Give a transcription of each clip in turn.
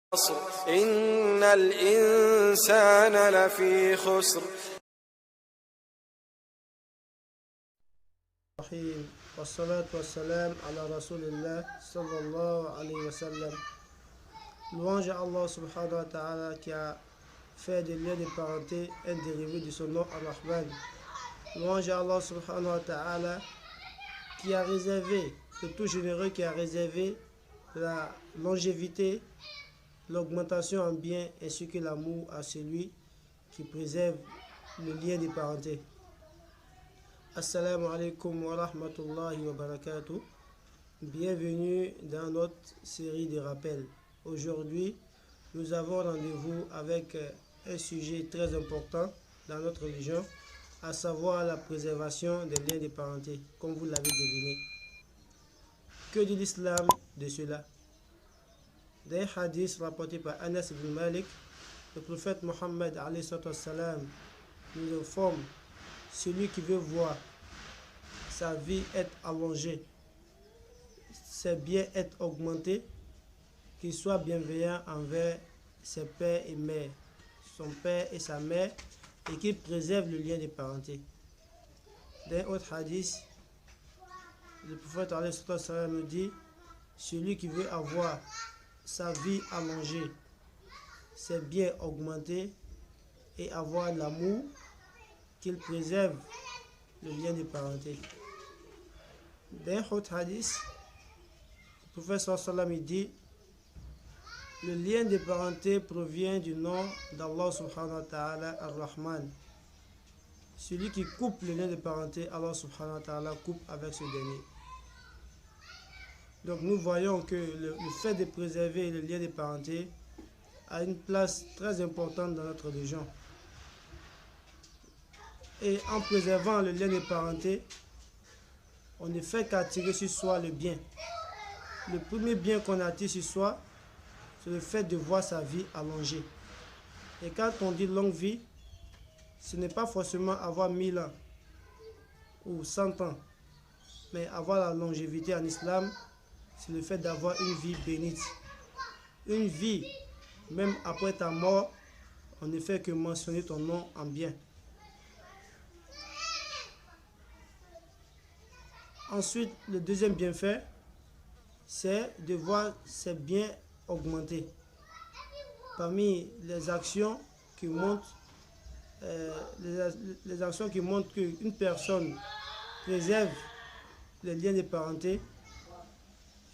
إن الإنسان لفي خسر. والصلاة والسلام ala Rasulillah sallallahu alayhi wa sallam. Louange à Allah subhanahu wa ta'ala qui a fait des liens de parenté un dérivé de son nom Ar-Rahman. Louange à Allah subhanahu wa ta'ala qui a réservé, le tout généreux qui a réservé la longévité, l'augmentation en bien ainsi que l'amour à celui qui préserve le lien de parenté. Assalamu alaikum wa rahmatullahi wa barakatuh. Bienvenue dans notre série de rappels. Aujourd'hui, nous avons rendez-vous avec un sujet très important dans notre religion, à savoir la préservation des liens de parenté, comme vous l'avez deviné. Que dit l'islam de cela? Des hadiths rapportés par Anas ibn Malik, le prophète Mohammed alayhi salam nous informe: celui qui veut voir sa vie être allongée, ses biens être augmentés, qu'il soit bienveillant envers ses pères et mères, son père et sa mère, et qu'il préserve le lien de parenté. Dans un autre hadith, le prophète alayhi salam nous dit: celui qui veut avoir sa vie allongée, ses biens augmentés et avoir l'amour, qu'il préserve le lien de parenté. Dans un autre hadith, le prophète sallam dit: le lien de parenté provient du nom d'Allah subhanahu wa ta'ala Ar-Rahman. Celui qui coupe le lien de parenté, Allah subhanahu wa ta'ala coupe avec ce dernier. Donc nous voyons que le fait de préserver le lien de parenté a une place très importante dans notre religion. Et en préservant le lien de parenté, on ne fait qu'attirer sur soi le bien. Le premier bien qu'on attire sur soi, c'est le fait de voir sa vie allongée. Et quand on dit longue vie, ce n'est pas forcément avoir 1000 ans ou 100 ans, mais avoir la longévité en islam, c'est le fait d'avoir une vie bénite. Une vie, même après ta mort, on ne fait que mentionner ton nom en bien. Ensuite, le deuxième bienfait, c'est de voir ses biens augmenter. Parmi les actions qui montrent, qu'une personne préserve les liens de parenté,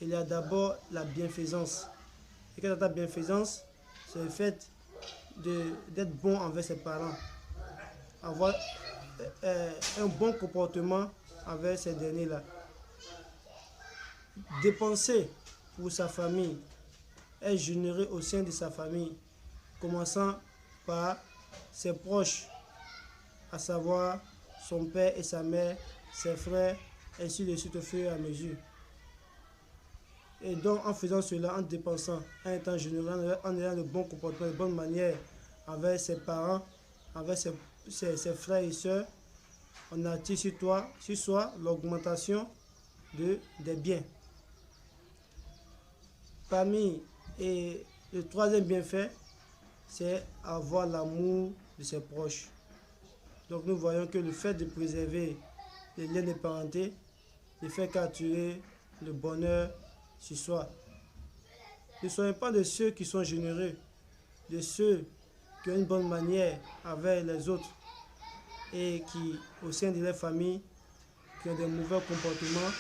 il y a d'abord la bienfaisance. Et quelle est la bienfaisance? C'est le fait d'être bon envers ses parents, avoir un bon comportement envers ces derniers-là. Dépenser pour sa famille, être généreux au sein de sa famille, commençant par ses proches, à savoir son père et sa mère, ses frères, ainsi de suite au fur et à mesure. Et donc en faisant cela, en dépensant, en étant généreux, en ayant de bons comportements, de bonnes manières envers ses parents, envers ses frères et sœurs, on attire sur soi l'augmentation des biens. Parmi et le troisième bienfait, c'est avoir l'amour de ses proches. Donc nous voyons que le fait de préserver les liens de parenté ne fait qu'attirer le bonheur sur soi. Ne soyez pas de ceux qui sont généreux, de ceux qui ont une bonne manière avec les autres et qui, au sein de leur famille, qui ont des mauvais comportements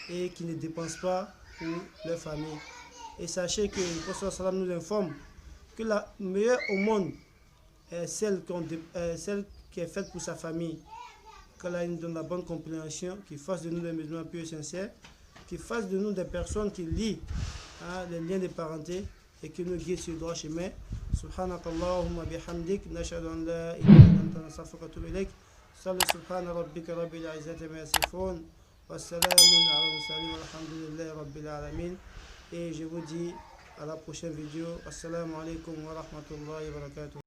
et qui ne dépensent pas pour leur famille. Et sachez que le prophète sallam nous informe que la meilleure au monde est celle qui est faite pour sa famille. Qu'Allah nous donne la bonne compréhension, qu'il fasse de nous des musulmans pieux et sincères, qu'il fasse de nous des personnes qui lient les liens de parenté et qui nous guident sur le droit chemin. Subhanakallahumma bihamdik, nashhadu an la ilaha illa anta nastaghfiruka wa atubu ilayk. Salli subhana rabbika rabbil izzati amma yasifun. Wassalamun ala al-mursalin walhamdulillahi rabbil alamin. Et je vous dis à la prochaine vidéo. Assalamu alaikum wa rahmatullahi wa barakatuh.